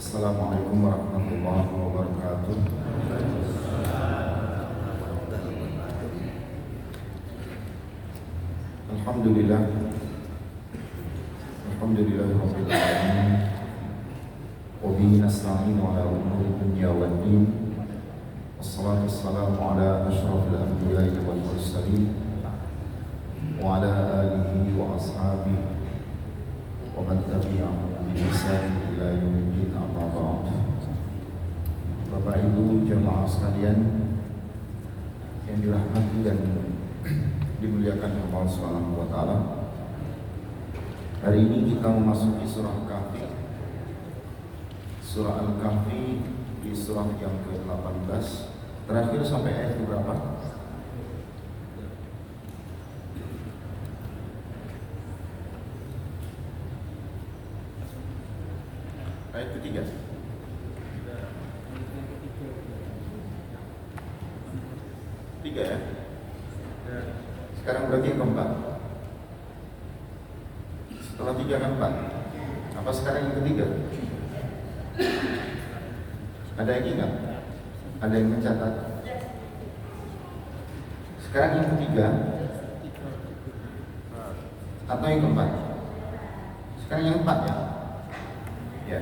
Assalamualaikum warahmatullahi wabarakatuh. Alhamdulillah. Alhamdulillahirabbil alamin. Wa bihi nasta'inu ala umuri dunya wad din. Wassalatu wassalamu ala asyrafil anbiya'i wal mursalin wa ala alihi wa ashabihi wa man tabi'ahum bi ihsan ila yaumil amma ba'd. Bapak Ibu jemaah sekalian yang dirahmati dan dimuliakan Allah Subhanahu wa taala. Hari ini kita memasuki surah Kahfi. Surah Al-Kahfi di surah yang ke-18. Terakhir sampai ayat berapa? Ayat ketiga. Tiga ya? Sekarang berarti yang keempat. Setelah tiga kan empat. Apa sekarang yang ketiga? Ada yang ingat? Ada yang mencatat? Sekarang yang ketiga atau yang keempat? Sekarang yang empat ya? Ya.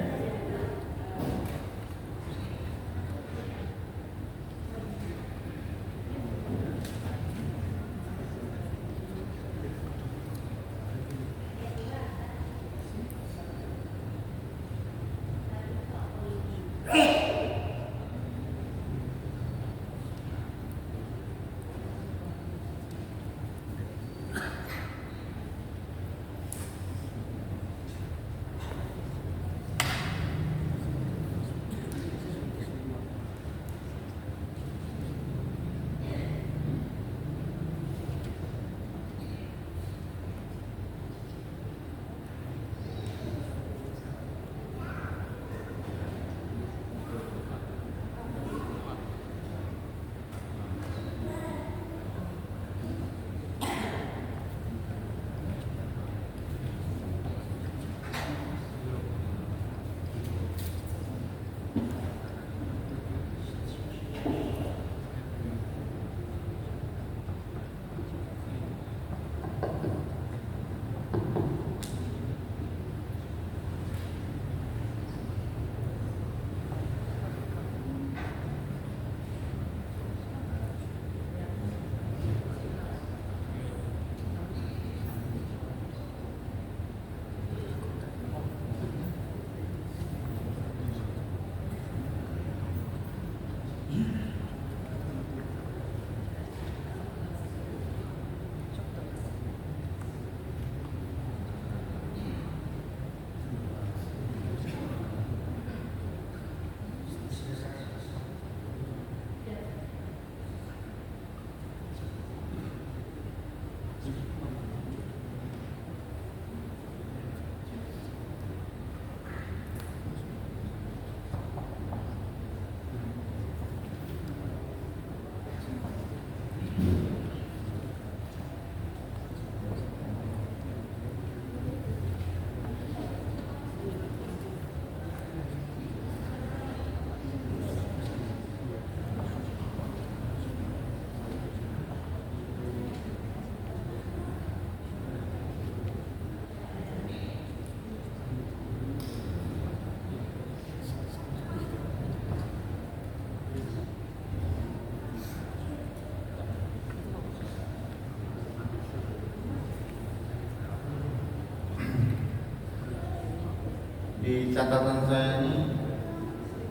Di catatan saya ini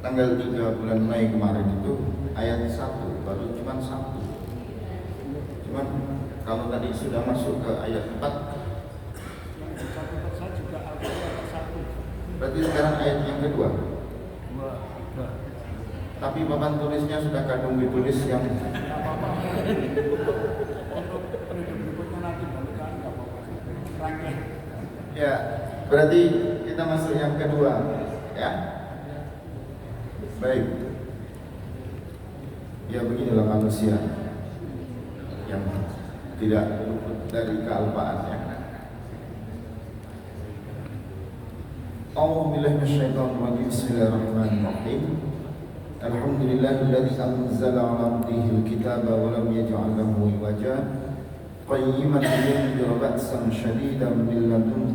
tanggal 3 bulan Mei kemarin itu ayat 1, baru cuma 1. Cuman kalau tadi sudah masuk ke ayat 4, berarti sekarang ayat yang kedua. Tapi papan tulisnya sudah kadung ditulis yang ya, berarti kita masuk yang kedua, ya. Baik. Ya beginilah manusia yang tidak luput dari kealpaannya. أعوذ بالله من الشيطان الرجيم بسم الله الرحمن الرحيم الحمد لله الذي أنزل على عبده الكتاب ولم يجعل له عوجا قيما لينذر بأسا شديدا من لدنه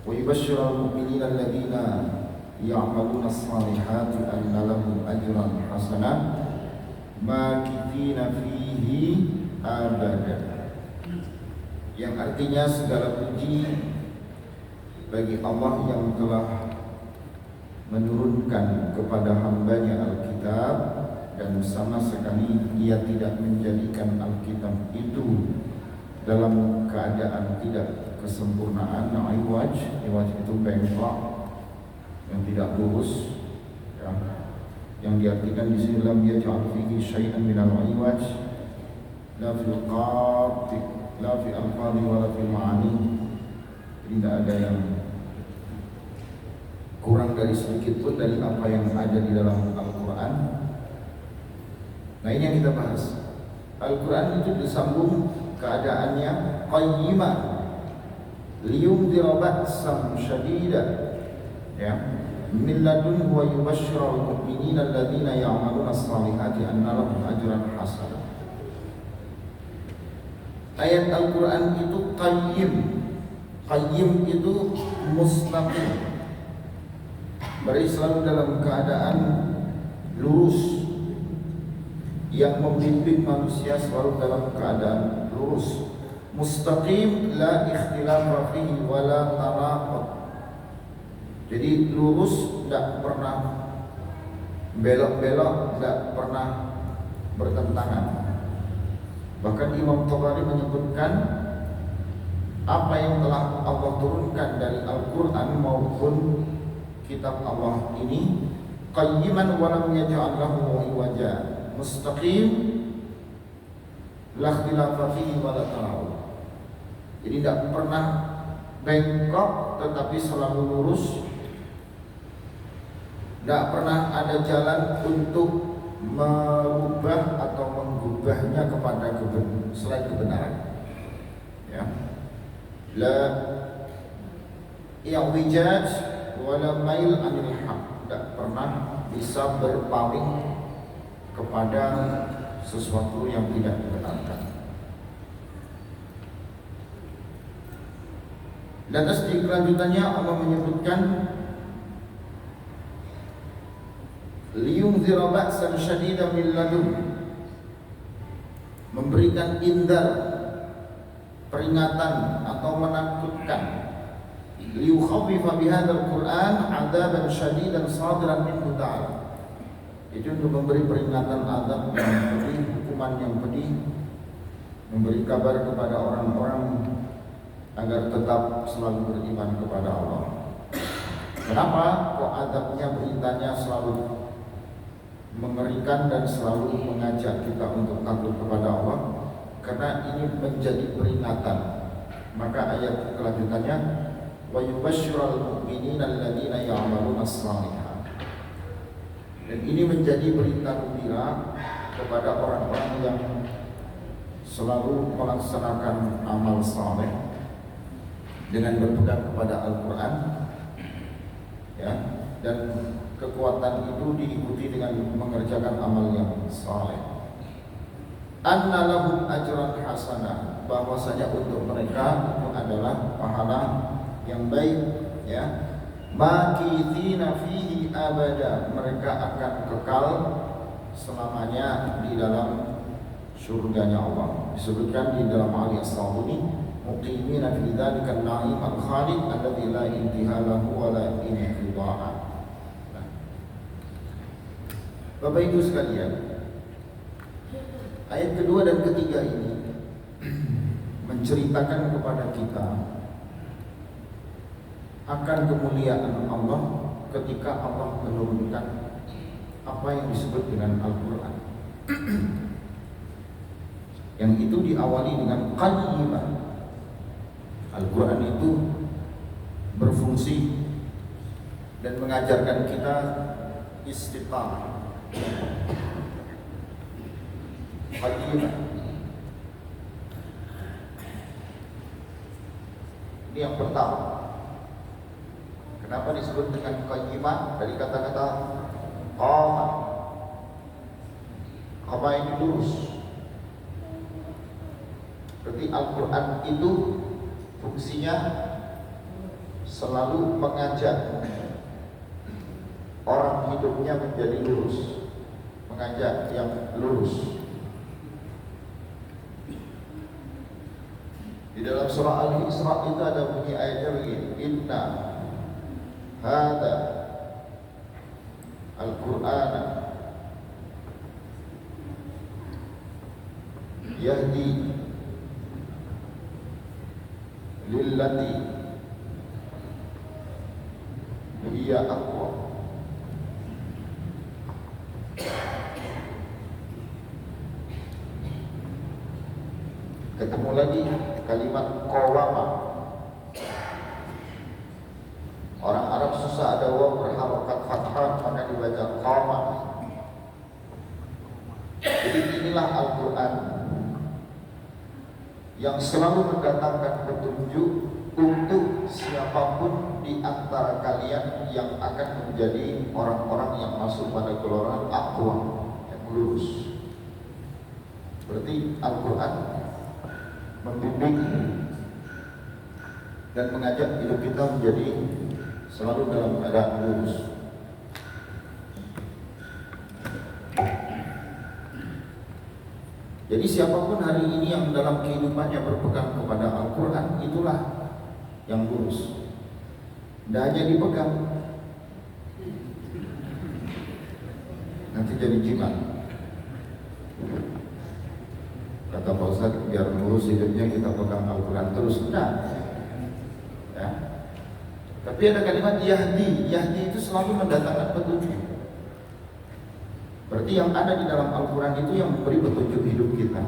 ويبشر المؤمنين الذين يعملون الصالحات أن لهم أجرا حسنا ماكثين فيه أبدا, yang artinya segala puji bagi Allah yang telah menurunkan kepada hambanya Alkitab dan sama sekali Ia tidak menjadikan Alkitab itu dalam keadaan tidak kesempurnaan. Iwaj itu bengkok, yang tidak lurus, ya. Yang diartikan di sini lam yaj'al fihi syai'an minal iwaj la fil qati la fi al-qadi wa la fil ma'ani. Tidak ada yang kurang dari sedikit pun dari apa yang ada di dalam Al-Quran. Nah, ini yang kita bahas. Al-Quran itu disambung keadaannya qayyimah liyunzira ba'san syadida, ya, min ladunhu wa yubashshirul mu'minina alladziina ya'maluna as-salihati anna lahum ajran hasanah. Ayat Al-Quran itu qayyim. Qayyim itu mustaqim, berarti selalu dalam keadaan lurus. Yang membimbing manusia selalu dalam keadaan lurus. Mustaqim la ikhtilafa fihi wa la tanaqud. Jadi lurus, tidak pernah belok-belok, tidak pernah bertentangan. Bahkan Imam Tabari menyebutkan apa yang telah Allah turunkan dari Al-Quran maupun kitab Allah ini qayyiman wa lam yaj'al lahu iwaja, mustaqim la ikhtilafa fihi wa la tanawul. Jadi tidak pernah bengkok tetapi selalu lurus. Tidak pernah ada jalan untuk merubah atau menggubahnya kepada selain kebenaran, ya. La i'wijaj wala mail anil haq, tidak pernah bisa berpaling kepada sesuatu yang tidak dibenarkan. Dan terus di kelanjutannya Allah menyebutkan liyunzira ba'san syadidan min ladun, memberikan indar, peringatan atau menakutkan, liyukhawwifa bihadzal Qur'an 'adzaban syadidan shadiran minhu ta'ala. Itu untuk memberi peringatan azab yang pedih, hukuman yang pedih, memberi kabar kepada orang-orang agar tetap selalu beriman kepada Allah. Kenapa kok azabnya, beritanya selalu mengerikan dan selalu mengajak kita untuk takut kepada Allah? Karena ini menjadi peringatan. Maka ayat kelanjutannya wa yubashshirul mu'minina alladziina ya'maluna as-shalihat. Dan ini menjadi berita gembira kepada orang-orang yang selalu melaksanakan amal saleh dengan berpegang kepada Al-Quran, ya, dan kekuatan itu diikuti dengan mengerjakan amal yang saleh. Anna lahum ajran hasanah, bahwasanya untuk mereka itu adalah pahala yang baik, ya. Makithina fihi abada, mereka akan kekal selamanya di dalam surganya Allah. Disebutkan di dalam Ali As-Sabuni, muqimina fi dzalika an-na'im al-khalid alladzi la intihaa lahu wa la inqidaa. Bapak Ibu sekalian, ayat kedua dan ketiga ini menceritakan kepada kita akan kemuliaan Allah ketika Allah menurunkan apa yang disebut dengan Al-Quran. Yang itu diawali dengan qayyimah. Al-Quran itu berfungsi dan mengajarkan kita istiqamah. Qayyimah. Ini yang pertama. Kenapa disebut dengan qayyimah? Dari kata-kata qama. Qama ini lurus. Berarti Al-Quran itu fungsinya selalu mengajak orang hidupnya menjadi lurus, mengajak yang lurus. Di dalam surah Al-Isra itu ada bunyi ayatnya begini, inna hada al-Qur'ana yahdi lillati hiya aqwam. Ketemu lagi kalimat qawama. Orang Arab susah ada waw berharokat fathah, maka dibaca qama. Jadi inilah Al-Quran yang selalu mendatangkan petunjuk untuk siapapun di antara kalian yang akan menjadi orang-orang yang masuk pada golongan aqwam, yang lurus. Berarti Al-Quran membimbing dan mengajak hidup kita menjadi selalu dalam keadaan lurus. Jadi siapapun hari ini yang dalam kehidupannya berpegang kepada Al-Quran, itulah yang lurus. Tidak hanya dipegang, nanti jadi jimat. Kata Pak Ustaz, biar lurus hidupnya kita pegang Al-Quran terus. Tidak ya. Tapi ada kalimat yahdi. Yahdi itu selalu mendatangkan petunjuk. Berarti yang ada di dalam Al-Quran itu yang memberi petunjuk hidup kita.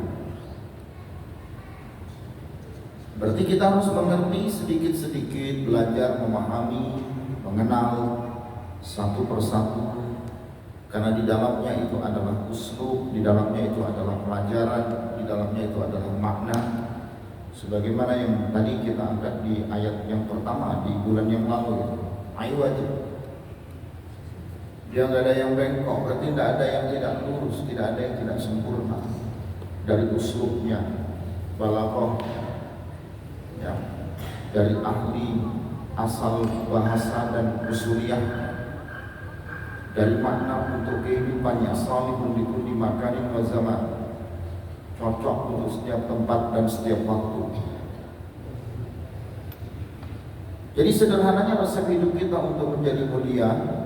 Berarti kita harus mengerti sedikit-sedikit, belajar, memahami, mengenal satu persatu. Karena di dalamnya itu adalah uslub, di dalamnya itu adalah pelajaran, di dalamnya itu adalah makna. Sebagaimana yang tadi kita angkat di ayat yang pertama di bulan yang lalu, ayo aja. Dia nggak ada yang bengkok, berarti tidak ada yang tidak lurus, tidak ada yang tidak sempurna. Dari uslubnya, balaghah, ya, dari ahli asal bahasa dan usuliyah, dari makna untuk kehidupannya, salihun di kulli makanin wa zaman, cocok untuk setiap tempat dan setiap waktu. Jadi sederhananya resep hidup kita untuk menjadi mulia.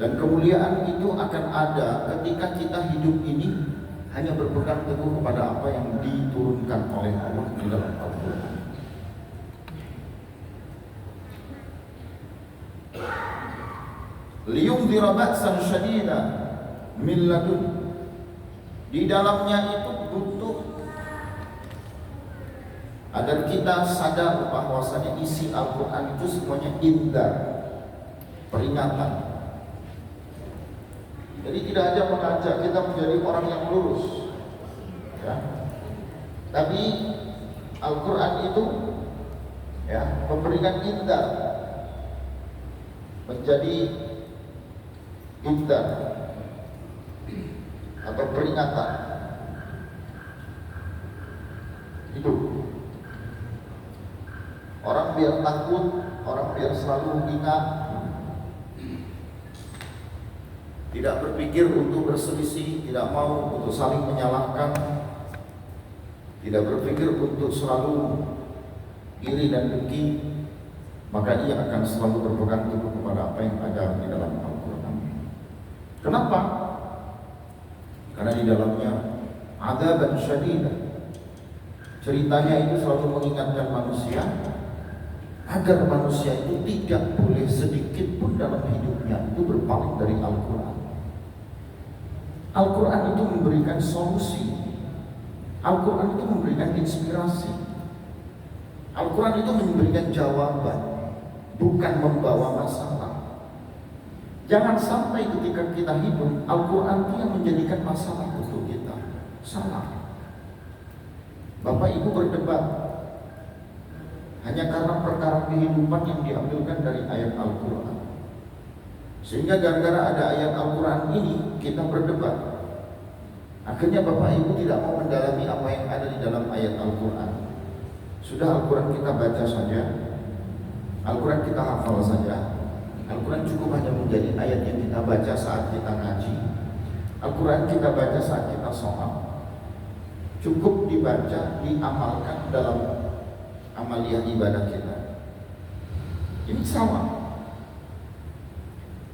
Dan kemuliaan itu akan ada ketika kita hidup ini hanya berpegang teguh kepada apa yang diturunkan oleh Allah di dalam Al-Quran. Liyunzira ba'san syadida min ladun. Di dalamnya itu butuh agar kita sadar bahwasanya isi Al-Quran itu semuanya indar, peringatan. Jadi tidak aja mengajak kita menjadi orang yang lurus, ya. Tapi Al-Quran itu, ya, memberikan indar, menjadi indar atau peringatan hidup. Orang biar takut, orang biar selalu ingat. Tidak berpikir untuk berselisih, tidak mau untuk saling menyalahkan, tidak berpikir untuk selalu iri dan dengki, maka ia akan selalu berpegang teguh kepada apa yang ada di dalam Al-Quran. Kenapa? Karena di dalamnya adzaban syadidah. Ceritanya itu selalu mengingatkan manusia agar manusia itu tidak boleh sedikit pun dalam hidupnya itu berpaling dari Al-Quran. Al-Quran itu memberikan solusi. Al-Quran itu memberikan inspirasi. Al-Quran itu memberikan jawaban, bukan membawa masalah. Jangan sampai ketika kita hidup, Al-Quran itu yang menjadikan masalah untuk kita. Salah. Bapak Ibu berdebat, hanya karena perkara kehidupan yang diambilkan dari ayat Al-Quran. Sehingga gara-gara ada ayat Al-Quran ini kita berdebat. Akhirnya Bapak Ibu tidak mau mendalami apa yang ada di dalam ayat Al-Quran. Sudah Al-Quran kita baca saja, Al-Quran kita hafal saja. Al-Quran cukup hanya menjadi ayat yang kita baca saat kita ngaji. Al-Quran kita baca saat kita sholat. Cukup dibaca, diamalkan dalam amaliyah ibadah kita. Ini sama.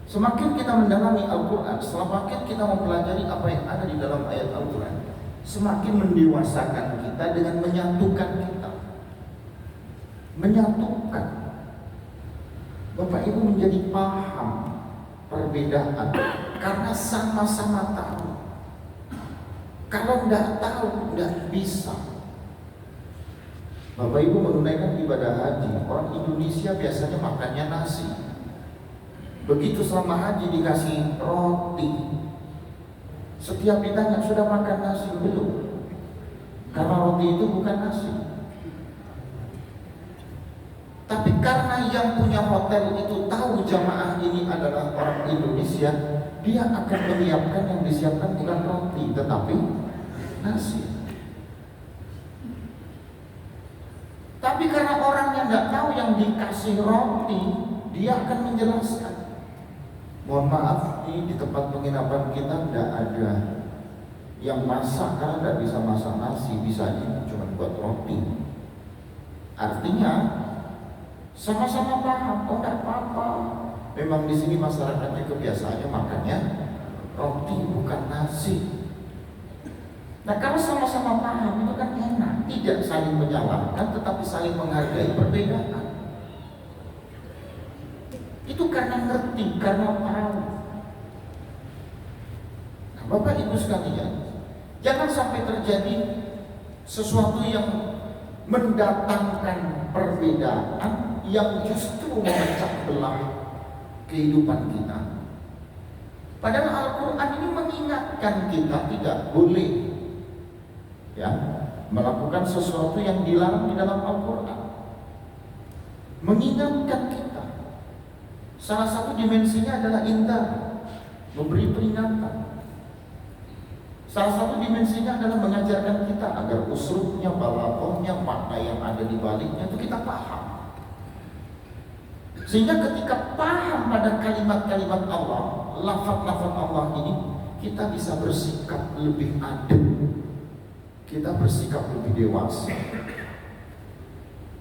Semakin kita mendalami Al-Quran, semakin kita mempelajari apa yang ada di dalam ayat Al-Quran, semakin mendewasakan kita dengan menyatukan kita. Menyatukan. Bapak Ibu menjadi paham perbedaan karena sama-sama tahu. Kalau tidak tahu, tidak bisa. Bapak Ibu menunaikan ibadah haji, orang Indonesia biasanya makannya nasi. Begitu selama haji dikasih roti, setiap ditanya sudah makan nasi belum? Karena roti itu bukan nasi. Tapi karena yang punya hotel itu tahu jamaah ini adalah orang Indonesia, dia akan menyiapkan yang disiapkan bukan roti, tetapi nasi. Tapi karena orang yang tidak tahu yang dikasih roti, dia akan menjelaskan. Mohon maaf, ini di tempat penginapan kita tidak ada yang masak, karena tidak bisa masak nasi, bisa aja cuma buat roti. Artinya sama-sama paham, oh tidak apa-apa. Memang di sini masyarakatnya kebiasaannya makannya roti bukan nasi. Nah kalau sama-sama paham itu kan enak, tidak saling menyalahkan, tetapi saling menghargai perbedaan. Itu karena ngerti, karena tahu. Nah, Bapak Ibu sekalian, jangan sampai terjadi sesuatu yang mendatangkan perbedaan yang justru memecah belah kehidupan kita. Padahal Al-Quran ini mengingatkan kita tidak boleh ya melakukan sesuatu yang dilarang di dalam Al-Quran. Mengingatkan kita. Salah satu dimensinya adalah indah, memberi peringatan. Salah satu dimensinya adalah mengajarkan kita agar uslubnya, balaghahnya, makna yang ada di baliknya itu kita paham. Sehingga ketika paham pada kalimat-kalimat Allah, lafaz-lafaz Allah ini, kita bisa bersikap lebih adil, kita bersikap lebih dewasa.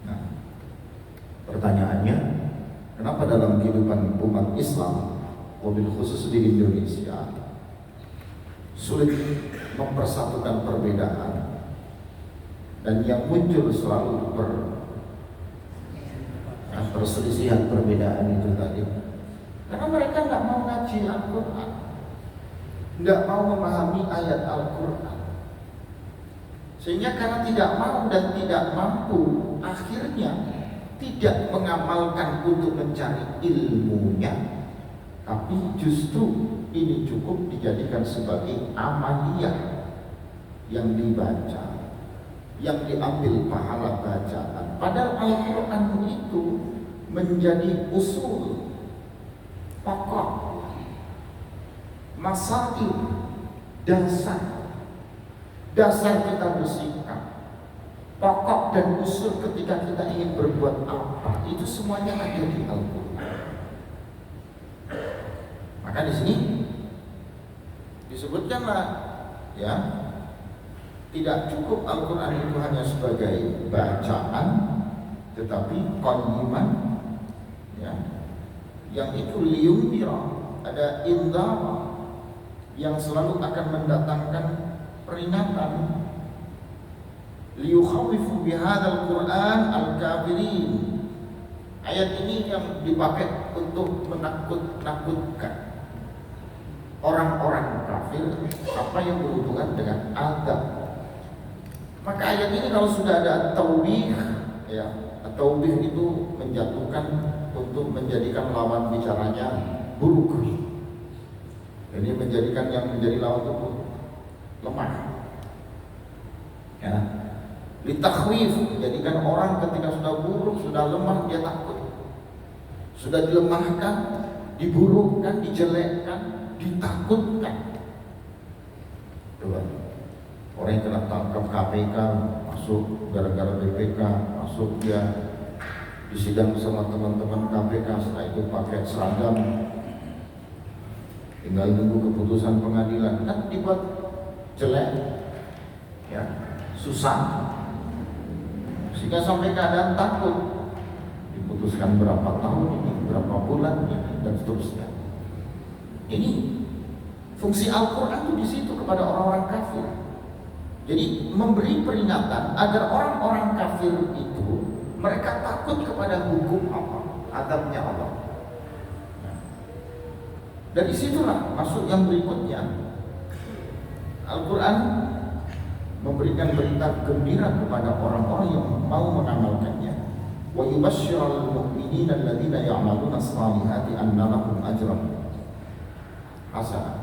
Nah, pertanyaannya, kenapa dalam kehidupan umat Islam, wabil khusus di Indonesia, sulit mempersatukan perbedaan, dan yang muncul selalu perselisihan perbedaan itu tadi? Karena mereka tidak mau ngaji Al-Quran, tidak mau memahami ayat Al-Quran, sehingga karena tidak mau dan tidak mampu, akhirnya tidak mengamalkan untuk mencari ilmunya, tapi justru ini cukup dijadikan sebagai amaliyah yang dibaca, yang diambil pahala bacaan. Padahal Al-Quran itu menjadi usul, pokok, masail, dasar kita bersikap, pokok dan usul ketika kita ingin berbuat apa, itu semuanya ada di Al-Quran. Maka di sini disebutkanlah ya, tidak cukup Al-Quran itu hanya sebagai bacaan, tetapi qaniman ya, yang itu liyundira, ada indara yang selalu akan mendatangkan peringatan, liyukhawifu bihadzal Quran al-kafirin. Ayat ini yang dipakai untuk menakut-nakutkan orang-orang kafir apa yang berhubungan dengan adab. Maka ayat ini kalau sudah ada taubih ya, taubih itu menjatuhkan untuk menjadikan lawan bicaranya buruk. Ini menjadikan yang menjadi lawan itu lemah. Ya. Litakhwif, jadikan orang ketika sudah buruk, sudah lemah dia takut. Sudah dilemahkan, diburukkan, dijelekkan, ditakutkan. Coba, orang yang kena tangkap KPK, masuk gara-gara BPK, masuk dia di sidang sama teman-teman KPK, setelah itu pakai seragam, tinggal nunggu keputusan pengadilan, kan dibuat jelek, ya, susah, sehingga sampai keadaan takut. Diputuskan berapa tahun ini, berapa bulan ini, dan seterusnya. Ini fungsi Al-Quran itu di situ kepada orang-orang kafir. Jadi memberi peringatan agar orang-orang kafir itu mereka takut kepada hukum Allah, adabnya Allah. Dari situlah masuk yang berikutnya. Al-Quran memberikan berita gembira kepada orang-orang yang mau mengamalkannya. Wa yubashshirul mu'minina alladziina ya'maluna as-salihati anna lahum ajran hasanah.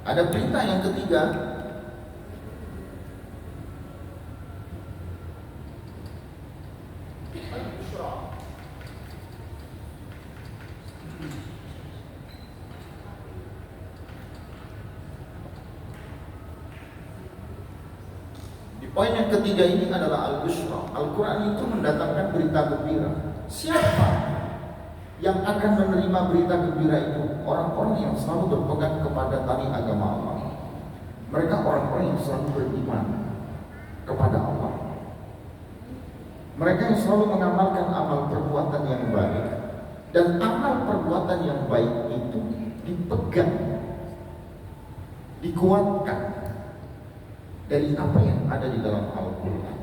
Ada perintah yang ketiga, poin yang ketiga ini adalah al-busyra. Al-Quran itu mendatangkan berita gembira. Siapa yang akan menerima berita gembira itu? Orang-orang yang selalu berpegang kepada tali agama Allah. Mereka orang-orang yang selalu beriman kepada Allah. Mereka yang selalu mengamalkan amal perbuatan yang baik. Dan amal perbuatan yang baik itu dipegang, dikuatkan dari apa yang ada di dalam Al-Quran.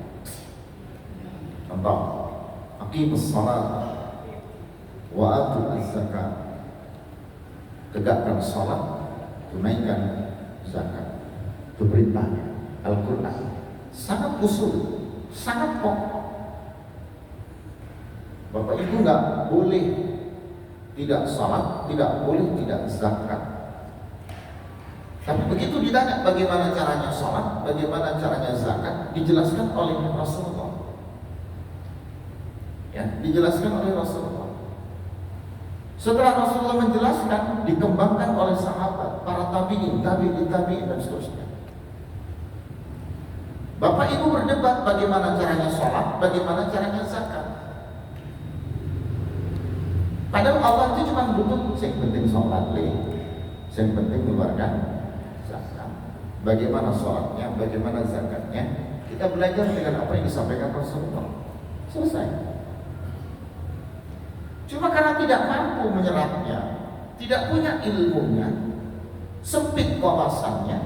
Contoh, aqimus salat wa atuz zakat. Tegakkan salat, tunaikan zakat. Itu perintahnya. Al-Quran sangat usul, sangat pokok. Bapak Ibu nggak boleh tidak salat, tidak boleh tidak zakat. Tapi begitu ditanya bagaimana caranya sholat, bagaimana caranya zakat, dijelaskan oleh Rasulullah. Ya, dijelaskan oleh Rasulullah. Setelah Rasulullah menjelaskan, dikembangkan oleh sahabat, para tabi'in, tabi'in dan seterusnya. Bapak Ibu berdebat bagaimana caranya sholat, bagaimana caranya zakat. Padahal Allah itu cuma butuh yang penting sholat, yang penting mengeluarkan zakat. Bagaimana sholatnya, bagaimana zakatnya, kita belajar dengan apa yang disampaikan Rasulullah. Selesai. Cuma karena tidak mampu menyerapnya, tidak punya ilmunya, sempit wawasannya,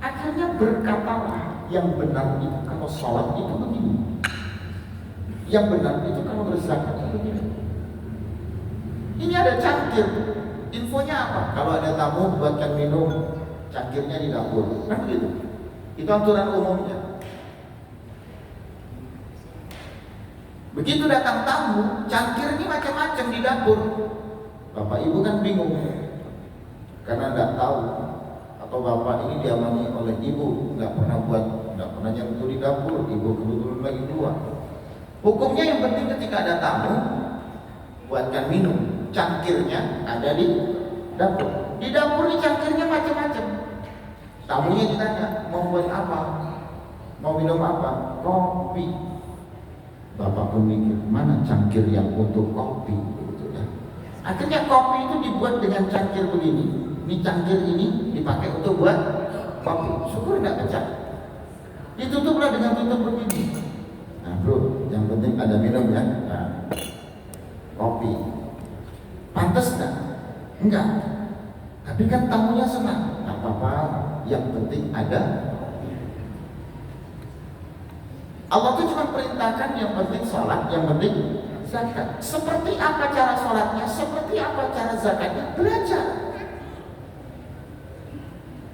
akhirnya berkatalah yang benar itu kalau sholat itu begini, yang benar itu kalau berzakat itu begini. Ini ada cangkir, infonya apa? Kalau ada tamu buatkan minum, cangkirnya di dapur, kan begitu. Itu aturan umumnya. Begitu datang tamu, cangkir ini macam-macam di dapur. Bapak Ibu kan bingung karena tidak tahu, atau bapak ini diamani oleh ibu, nggak pernah nyentuh di dapur, ibu kebetulan lagi keluar. Hukumnya yang penting ketika ada tamu, buatkan minum, cangkirnya ada di dapur. Di dapur ini cangkirnya macam-macam. Tamunya ditanya, mau buat apa? Mau minum apa? Kopi. Bapak pun mikir, mana cangkir yang untuk kopi? Gitu ya. Akhirnya kopi itu dibuat dengan cangkir begini. Ini cangkir ini dipakai untuk buat kopi. Syukur nggak pecah. Ditutuplah dengan tutup begini. Nah bro, yang penting ada minum ya. Nah, kopi. Pantas nggak? Enggak. Tapi kan tamunya senang. Nggak apa-apa. Yang penting ada. Allah itu cuma perintahkan yang penting sholat, yang penting zakat. Seperti apa cara sholatnya, seperti apa cara zakatnya, belajar.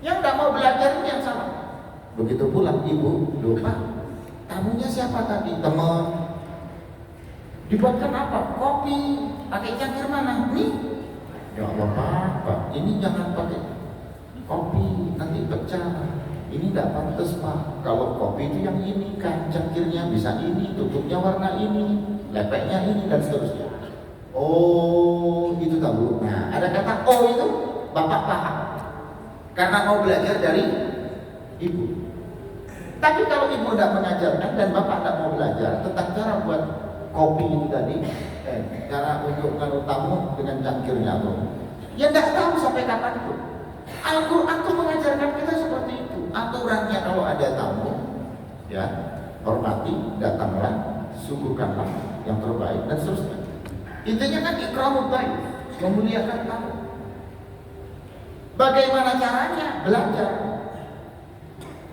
Yang nggak mau belajar ini yang salah. Begitu pulang ibu lupa, tamunya siapa tadi? Teman. Dibuatkan apa? Kopi. Pakai cangkir mana? Nih. Ya Allah Pak, ini jangan pakai kopi, nanti pecah. ini tidak pantas Pak, kalau kopi itu yang ini kan cangkirnya bisa ini, tutupnya warna ini, lepeknya ini dan seterusnya. Oh itu tahu. Nah ada kata oh itu Bapak paham karena mau belajar dari Ibu. Tapi kalau Ibu tidak mengajarkan dan Bapak tidak mau belajar tentang cara buat kopi itu tadi, cara untuk ngaruh tamu dengan cangkirnya tuh, ya tidak tahu sampai kapan pun. Al-Quran itu mengajarkan kita seperti itu. Aturannya kalau ada tamu, ya hormati, datanglah, suguhkanlah yang terbaik dan seterusnya. Intinya kan ikramul dhaif, memuliakan tamu. Bagaimana caranya? Belajar.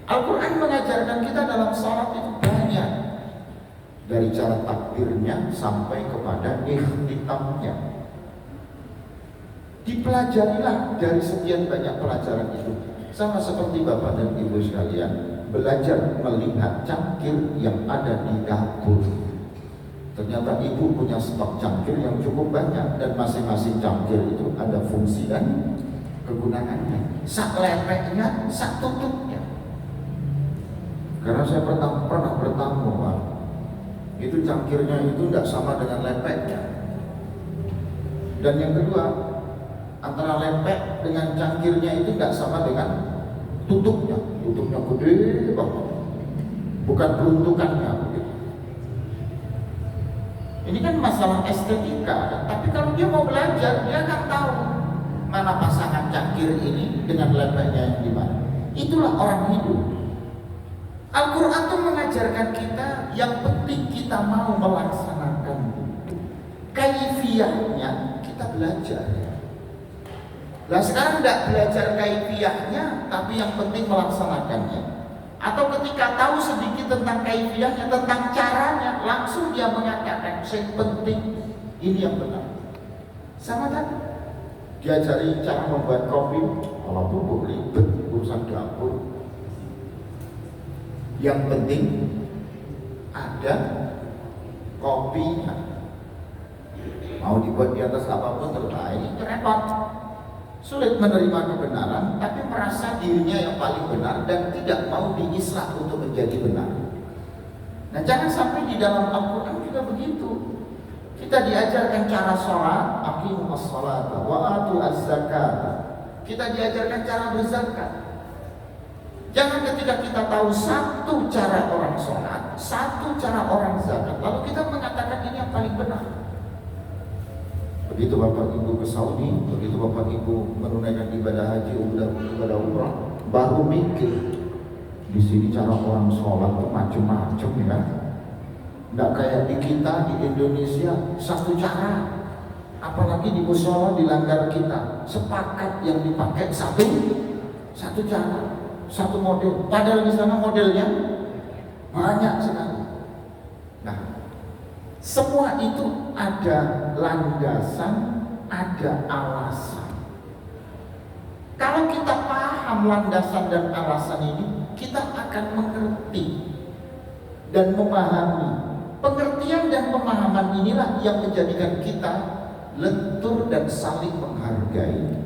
Al-Quran mengajarkan kita dalam salat itu banyak, dari cara takbirnya sampai kepada ikhtitamnya. Dipelajarilah dari sekian banyak pelajaran itu. Sama seperti Bapak dan Ibu sekalian belajar melihat cangkir yang ada di dapur. Ternyata Ibu punya stok cangkir yang cukup banyak dan masing-masing cangkir itu ada fungsi dan kegunaannya. Sak lepeknya, sak tutupnya. Karena saya pernah bertamu Pak, itu cangkirnya itu tidak sama dengan lepeknya. Dan yang kedua, antara lepek dengan cangkirnya itu tidak sama dengan tutupnya. Tutupnya gede banget, bukan peruntukannya begitu. Ini kan masalah estetika, tapi kalau dia mau belajar, dia akan tahu mana pasangan cangkir ini dengan lepeknya yang di mana. Itulah orang hidup. Al-Quran itu mengajarkan kita, yang penting kita mau melaksanakan. Kaifiyahnya kita belajar. Nah sekarang tidak belajar kaifiyahnya, tapi yang penting melaksanakannya. Atau ketika tahu sedikit tentang kaifiyahnya, tentang caranya, langsung dia mengatakan, yang penting ini yang benar. Sama kan? Diajari cara membuat kopi, kalau bubuk ribet, urusan dapur. Yang penting ada kopinya. Mau dibuat di atas apapun terbaik, repot. Sulit menerima kebenaran, tapi merasa dirinya yang paling benar dan tidak mau diislah untuk menjadi benar. Nah jangan sampai di dalam Al-Quran juga begitu. Kita diajarkan cara sholat, aqimus sholata wa atu az-zakat. Kita diajarkan cara berzakat. Jangan ketika kita tahu satu cara orang sholat, satu cara orang zakat, lalu kita mengatakan ini yang paling benar. Begitu Bapak Ibu ke Saudi, begitu Bapak Ibu menunaikan ibadah haji, ibadah umrah, baru mikir di sini cara orang sholat itu macam-macam ya. Tidak kayak di kita di Indonesia satu cara, apalagi di mushola dilanggar kita, sepakat yang dipakai satu cara, satu model. Padahal di sana modelnya banyak sekali. Nah, semua itu ada landasan, ada alasan. Kalau kita paham landasan dan alasan ini, kita akan mengerti dan memahami. Pengertian dan pemahaman inilah yang menjadikan kita lentur dan saling menghargai.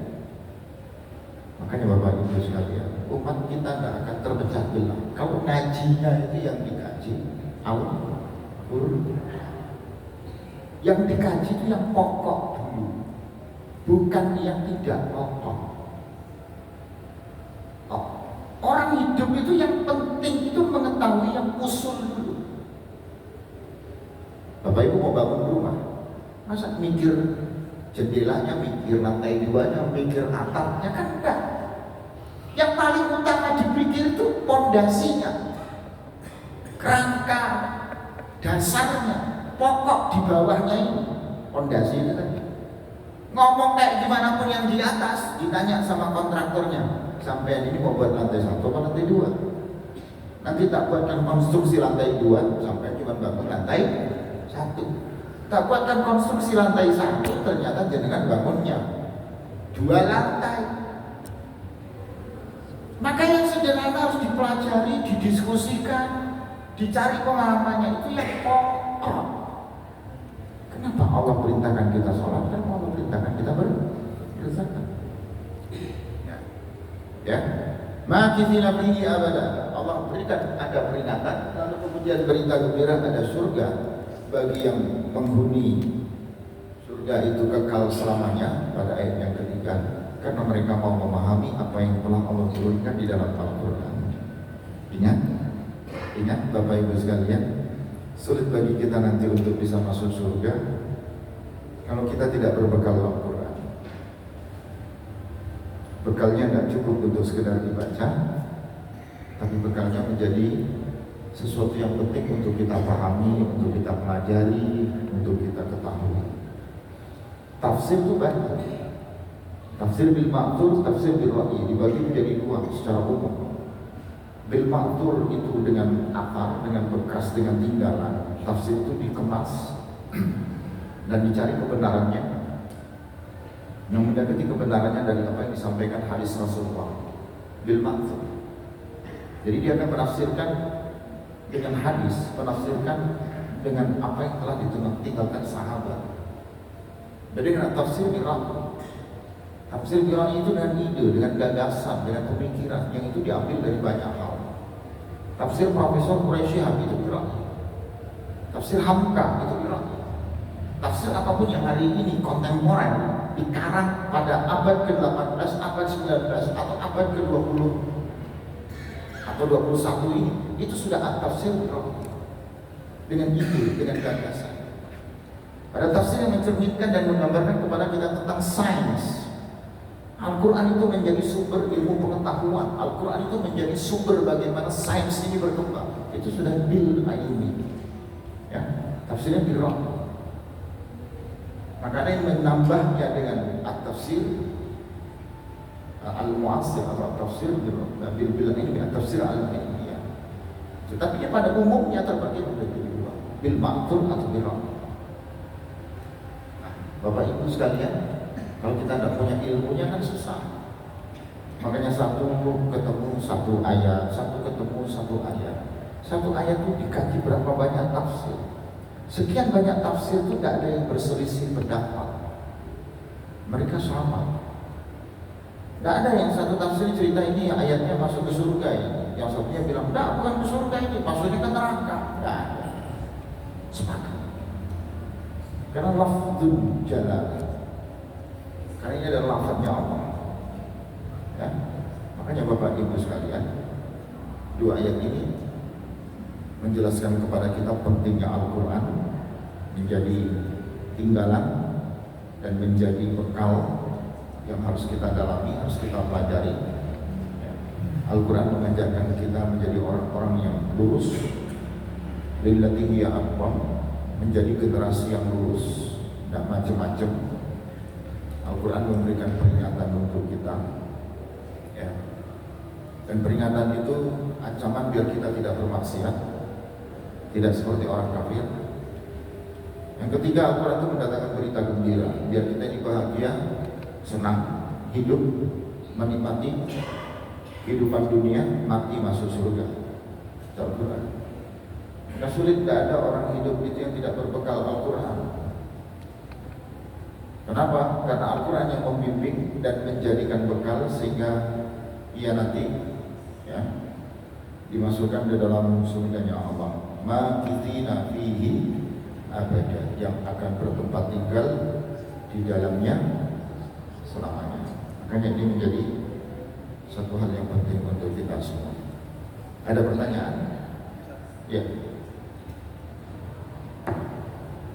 Makanya Bapak Ibu sekalian, umat kita tidak akan terpecah belah kalau ngajinya itu yang dikaji Al-Quran. Yang dikaji itu yang pokok dulu, bukan yang tidak pokok. Orang hidup itu yang penting itu mengetahui yang usul dulu. Bapak Ibu mau bangun rumah, masa mikir jendelanya, mikir lantai 2-nya, mikir atapnya, kan enggak. Yang paling utama dipikir itu pondasinya, kerangka dasarnya, pokok di bawahnya ini, pondasi itu tadi. Ngomong kayak gimana pun yang di atas, ditanya sama kontraktornya, sampai ini mau buat lantai 1 atau lantai 2? Nanti tak buatkan konstruksi lantai 2, sampai cuma bangun lantai 1. Tak buatkan konstruksi lantai 1, ternyata jenengan bangunnya 2 lantai. Maka yang sederhana harus dipelajari, didiskusikan, dicari pengalamannya, itu yang pokok. Kenapa Allah perintahkan kita sholat? Kan Allah perintahkan kita berzakat. Ya. Makithina fihi abada. Allah berikan ada peringatan, lalu kemudian berita gembira ada surga bagi yang menghuni surga itu kekal selamanya pada ayat yang ketiga, karena mereka mau memahami apa yang telah Allah turunkan di dalam Al-Quran. Ingat Bapak Ibu sekalian, sulit bagi kita nanti untuk bisa masuk surga kalau kita tidak berbekal Al-Quran. Bekalnya tidak cukup untuk sekedar dibaca, tapi bekalnya menjadi sesuatu yang penting untuk kita pahami, untuk kita pelajari, untuk kita ketahui. Tafsir itu banyak. Tafsir bil ma'thur, tafsir bil wahyi dibagi menjadi dua secara umum. Bil ma'thur itu dengan akar, dengan bekas, dengan tinggalan. Tafsir itu dikemas dan dicari kebenarannya, yang mendapati kebenarannya dari apa yang disampaikan hadis Rasulullah. Bil ma'thur, jadi dia akan menafsirkan dengan hadis, menafsirkan dengan apa yang telah ditinggalkan sahabat. Jadi dengan tafsir bil ra'yi. Tafsir bil ra'yi itu dengan ide, dengan gagasan, dengan pemikiran yang itu diambil dari banyak hal. Tafsir Profesor Quraisy itu bil ra'yi. Tafsir Hamka itu bil ra'yi. Tafsir apapun yang hari ini kontemporer dikarang pada abad ke-18, abad 19 atau abad ke-20 atau 21 ini, itu sudah tafsir bil ra'yi, dengan ide, dengan gagasan. Pada tafsir yang mencerminkan dan menggambarkan kepada kita tentang sains. Al-Quran itu menjadi sumber ilmu pengetahuan. Al-Quran itu menjadi sumber bagaimana sains ini berkembang. Itu sudah bil ilmi. Ya, tafsirnya bil ra'yi. Maka ada yang menambahnya dengan at-tafsir al-mu'asir atau tafsir bil ilmi, at-tafsir al-ilmiyah. Tetapi pada umumnya terbagi menjadi dua, bil ma'thur atau bil ra'yi. Bapak Ibu sekalian, kalau kita tidak punya ilmunya kan susah. Makanya satu ketemu satu ayat, satu ketemu satu ayat. Satu ayat itu dikaji berapa banyak tafsir. Sekian banyak tafsir itu tidak ada yang berselisih pendapat. Mereka sama. Tidak ada yang satu tafsir cerita ini ayatnya masuk ke surga ini. Yang satunya bilang, tidak, bukan ke surga ini, maksudnya ke neraka. Tidak ada. Sepakat. Karena lafzul jalal, karena ini adalah lafaznya Allah. Ya? Makanya Bapak Ibu sekalian, dua ayat ini menjelaskan kepada kita pentingnya Al-Quran menjadi tinggalan dan menjadi bekal yang harus kita dalami, harus kita pelajari. Ya. Al-Quran mengajarkan kita menjadi orang-orang yang lurus, lillati hiya aqwam, menjadi generasi yang lurus, tidak macam-macam. Al-Quran memberikan peringatan untuk kita, ya. Dan peringatan itu ancaman biar kita tidak bermaksiat, tidak seperti orang kafir. Yang ketiga, Al-Quran itu mendatangkan berita gembira, biar kita ini bahagia, senang, hidup, menikmati kehidupan dunia, mati masuk surga. Al-Quran. Nah, sulit, tidak ada orang hidup itu yang tidak berbekal Al-Quran. Kenapa? Karena Al-Quran yang membimbing dan menjadikan bekal sehingga ia nanti, ya, dimasukkan di dalam surganya Allah. Makithina fihi abada, yang akan bertempat tinggal di dalamnya selamanya. Makanya ini menjadi satu hal yang penting untuk kita semua. Ada pertanyaan? Ya.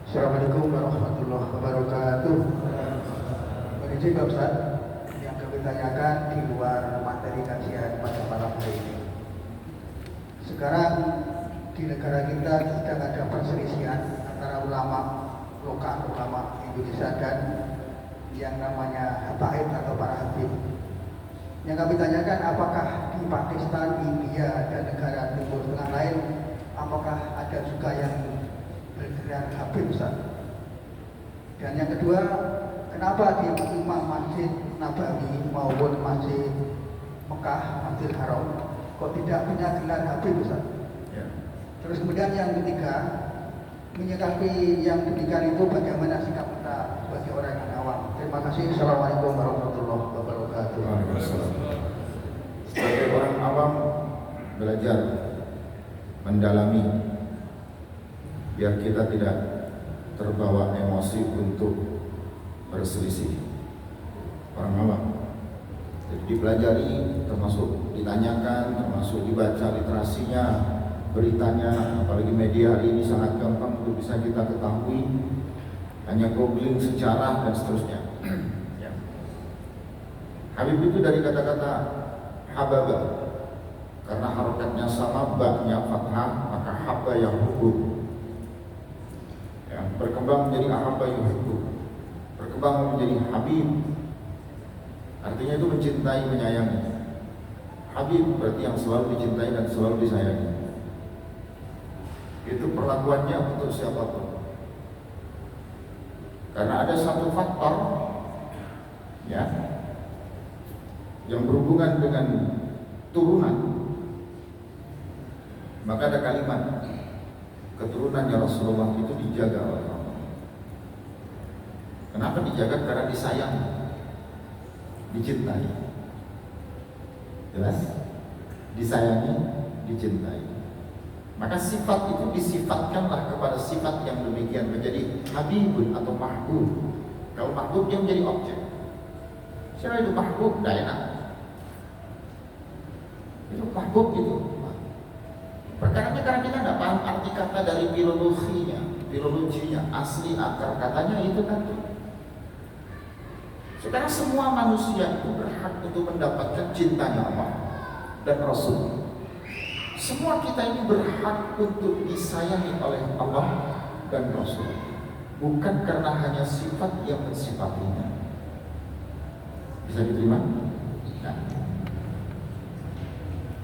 Assalamualaikum warahmatullahi wabarakatuh. Begini Pak Ustaz, yang kami tanyakan di luar materi kajian pada malam hari ini. Sekarang di negara kita sedang ada perselisihan antara ulama lokal, ulama Indonesia dan yang namanya habaib atau para habib. Yang kami tanyakan, apakah di Pakistan, India dan negara Timur Tengah lain, apakah ada juga yang bergerak habib Ustaz? Dan yang kedua, kenapa di imam Masjid Nabawi maupun Masjid Mekah, Masjid Haram kok tidak punya gelar habib Ustaz? Ya. Terus kemudian yang ketiga, menyikapi yang demikian itu bagaimana sikap kita sebagai orang yang awam? Terima kasih. Assalamualaikum warahmatullahi wabarakatuh. Sebagai orang belajar mendalami biar kita tidak terbawa emosi untuk berselisih orang awam. Jadi dipelajari, termasuk ditanyakan, termasuk dibaca literasinya, beritanya, apalagi media hari ini sangat gampang untuk bisa kita ketahui, hanya googling sejarah dan seterusnya. Ya. Habib itu dari kata-kata hababa, karena harokatnya sama, baknya fathah, maka habba yang hubub, ya, berkembang menjadi ahabba yang hubub, berkembang menjadi habib, artinya itu mencintai, menyayangi. Habib berarti yang selalu dicintai dan selalu disayangi. Itu perlakuannya untuk siapapun. Karena ada satu faktor, ya, yang berhubungan dengan turunan. Maka ada kalimat keturunannya Rasulullah itu dijaga oleh Allah. Kenapa dijaga? Karena disayang, dicintai. Jelas? Disayangi, dicintai. Maka sifat itu disifatkanlah kepada sifat yang demikian, menjadi habibun atau mahbub. Kalau mahbub dia menjadi objek. Siapa itu mahbub? Tidak enak. Itu mahbub itu. Perkaranya karena kita tidak paham arti kata dari filologinya, asli akar katanya itu tadi. Sekarang semua manusia itu berhak untuk mendapatkan cintanya Allah dan Rasul. Semua kita ini berhak untuk disayangi oleh Allah dan Rasul, bukan karena hanya sifat yang mensifatinya. Bisa diterima? Nah,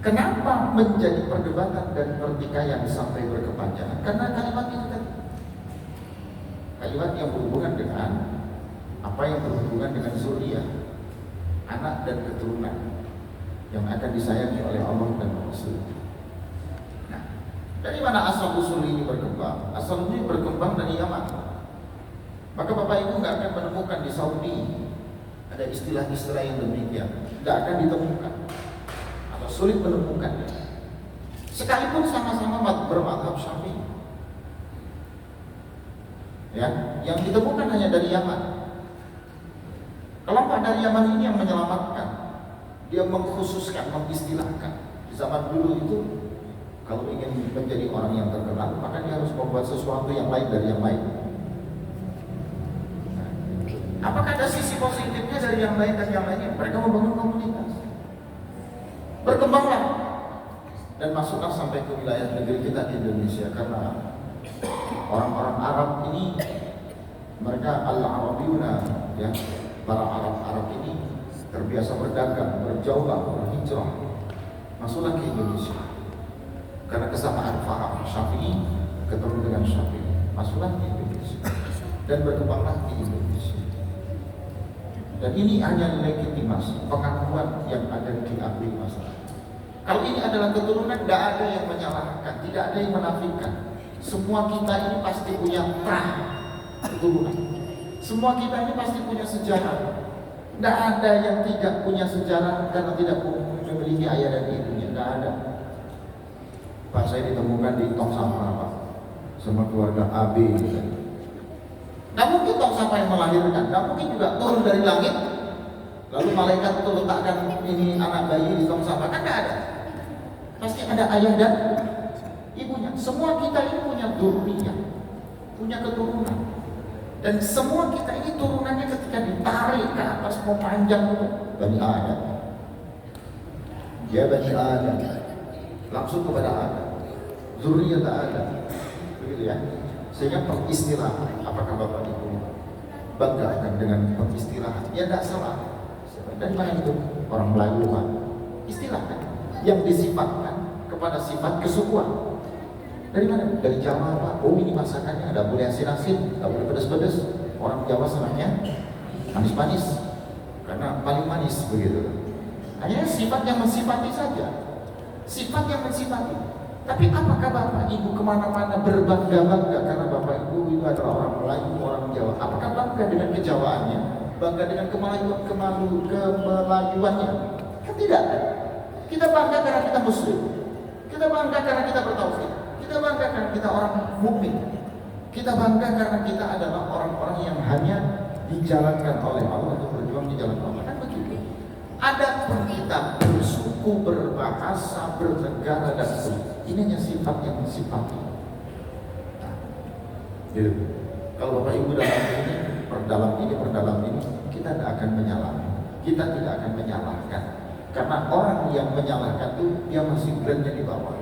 kenapa menjadi perdebatan dan pertikaian sampai berkepanjangan? Karena kalimat itu tadi, kalimat yang berhubungan dengan apa yang berhubungan dengan zuriyah, anak dan keturunan yang akan disayangi oleh Allah dan Rasul. Dari mana asal usul ini berkembang? Asal ini berkembang dari Yaman. Maka Bapak Ibu nggak akan menemukan di Saudi ada istilah-istilah yang demikian. Nggak akan ditemukan atau sulit menemukan. Sekalipun sama-sama bermadhab Syafi'i, ya, yang ditemukan hanya dari Yaman. Kelompok dari Yaman ini yang menyelamatkan. Dia mengkhususkan, mengistilahkan. Di zaman dulu itu, kalau ingin menjadi orang yang terkenal, maka dia harus membuat sesuatu yang lain dari yang lain. Apakah ada sisi positifnya dari yang lain dan yang lainnya? Mereka membangun komunitas, berkembanglah dan masuklah sampai ke wilayah negeri kita di Indonesia. Karena orang-orang Arab ini, mereka al-Arabiyuna, ya, para Arab ini terbiasa berdagang, berjaulah, berhijrah, masuklah ke Indonesia. Karena kesamaan faham Syafi'i ketemu dengan Syafi'i, masuklah di Indonesia dan berkembanglah di Indonesia. Dan ini hanya legitimasi, pengakuan yang ada diakui masyarakat. Kalau ini adalah keturunan, tidak ada yang menyalahkan, tidak ada yang menafikan. Semua kita ini pasti punya keturunan. Semua kita ini pasti punya sejarah. Tidak ada yang tidak punya sejarah karena tidak memiliki ayah dan ibunya. Tidak ada. Pak, saya ditemukan di tong sampah, Pak, sama keluarga AB. Tidak mungkin tong sampah yang melahirkan, tidak mungkin juga turun dari langit lalu malaikat itu letakkan ini anak bayi di tong sampah, kan tidak ada. Pasti ada ayah dan ibunya. Semua kita ini punya dzurriyyah, punya keturunan, dan semua kita ini turunannya ketika ditarik ke atas mau panjang itu Bani Adam, ya Bani Adam, langsung kepada Adam, zuriyat Adam, begitu ya. Sehingga peristirahat, apakah Bapak Ibu bangga akan dengan peristirahat? Ya tidak salah. Dari mana itu? Orang Melayu, Pak, istilah kan yang disifatkan kepada sifat kesukuan. Dari mana? Dari Jawa, Pak. Oh, ini masakannya ada boleh asin-asin, tidak boleh pedas-pedas. Orang Jawa senangnya manis-manis karena paling manis, begitu. Hanya sifat yang mensifati saja. Sifat yang mensifati. Tapi apakah Bapak Ibu kemana-mana berbangga-bangga karena Bapak Ibu itu adalah orang Melayu, orang Jawa? Apakah bangga dengan kejawaannya? Bangga dengan kemelayuannya? Kan tidak. Kita bangga karena kita Muslim. Kita bangga karena kita bertauhid. Kita bangga karena kita orang mukmin. Kita bangga karena kita adalah orang-orang yang hanya dijalankan oleh Allah untuk berjuang di jalan Allah. Kan begitu. Adapun kita bersuku, berbahasa, bernegara dan sebagainya, ini hanya sifat yang sifati. Nah, gitu. Kalau Bapak Ibu dalam ini, kita tidak akan menyalahkan. Kita tidak akan menyalahkan. Karena orang yang menyalahkan itu dia masih beratnya di bawah.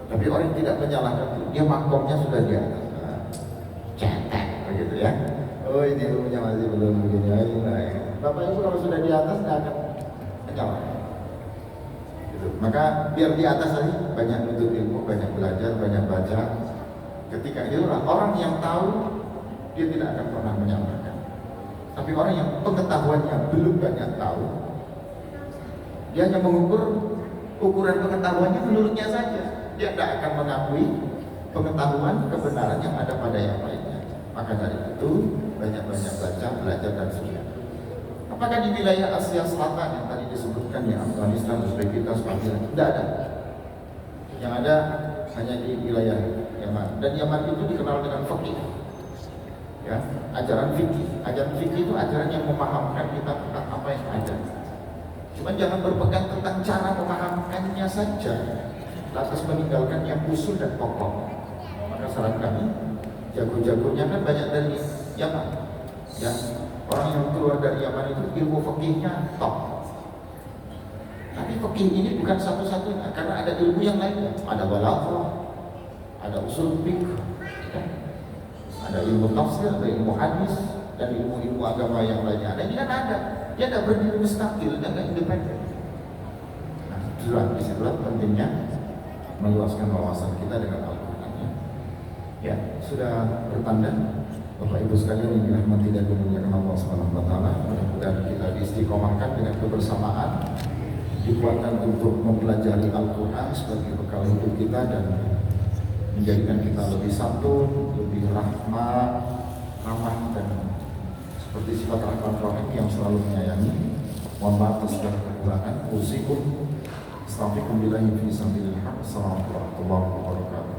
Tapi orang yang tidak menyalahkan itu dia makomnya sudah di atas. Cetek, begitu ya. Oh ini ilmunya masih belum begini. Bapak Ibu kalau sudah di atas tidak akan menyalahkan. Gitu. Maka biar di atas tadi banyak nuntut ilmu, banyak belajar, banyak baca. Ketika itulah orang yang tahu dia tidak akan pernah menyalahkan. Tapi orang yang pengetahuannya belum banyak tahu, dia hanya mengukur ukuran pengetahuannya menurutnya saja. Dia tidak akan mengakui pengetahuan kebenaran yang ada pada yang lainnya. Maka dari itu banyak-banyak baca, belajar dan sebagainya. Apakah di wilayah Asia Selatan yang tadi disebutkan ya, Afghanistan, Uzbekistan, Pakistan, tidak ada. Yang ada hanya di wilayah Yaman. Dan Yaman itu dikenal dengan fikih. Ya, ajaran fikih. Ajaran fikih itu ajaran yang memahamkan kita tentang apa yang ada. Cuma jangan berpegang tentang cara memahamkannya saja, lantas meninggalkan yang usul dan pokok. Maka saran kami, jago-jagonya kan banyak dari Yaman. Ya, orang yang keluar dari Yaman itu ilmu fikihnya top. Tapi fikih ini bukan satu-satunya, karena ada ilmu yang lainnya. Ada balaghah, ada usul fikih, ya. Ada ilmu tafsir, ada ilmu hadis, dan ilmu-ilmu agama yang lainnya. Ada ini kan ada. Dia tidak berdiri mustaqil, dia tidak independen. Nah, disitulah pentingnya meluaskan wawasan kita dengan Al-Quran. Ya, sudah bertanda Bapak Ibu sekalian yang dirahmati dan dimuliakan Allah Subhanahu wa taala, mudah-mudahan kita diistiqomahkan dengan kebersamaan, dikuatkan untuk mempelajari Al-Quran sebagai bekal hidup kita dan menjadikan kita lebih santun, lebih ramah dan seperti sifat rahman-rahim yang selalu menyayangi. Mohon maaf atas segala kekurangan. Usikum astaghfirullahi fi sabilillah. Assalamualaikum warahmatullahi wabarakatuh.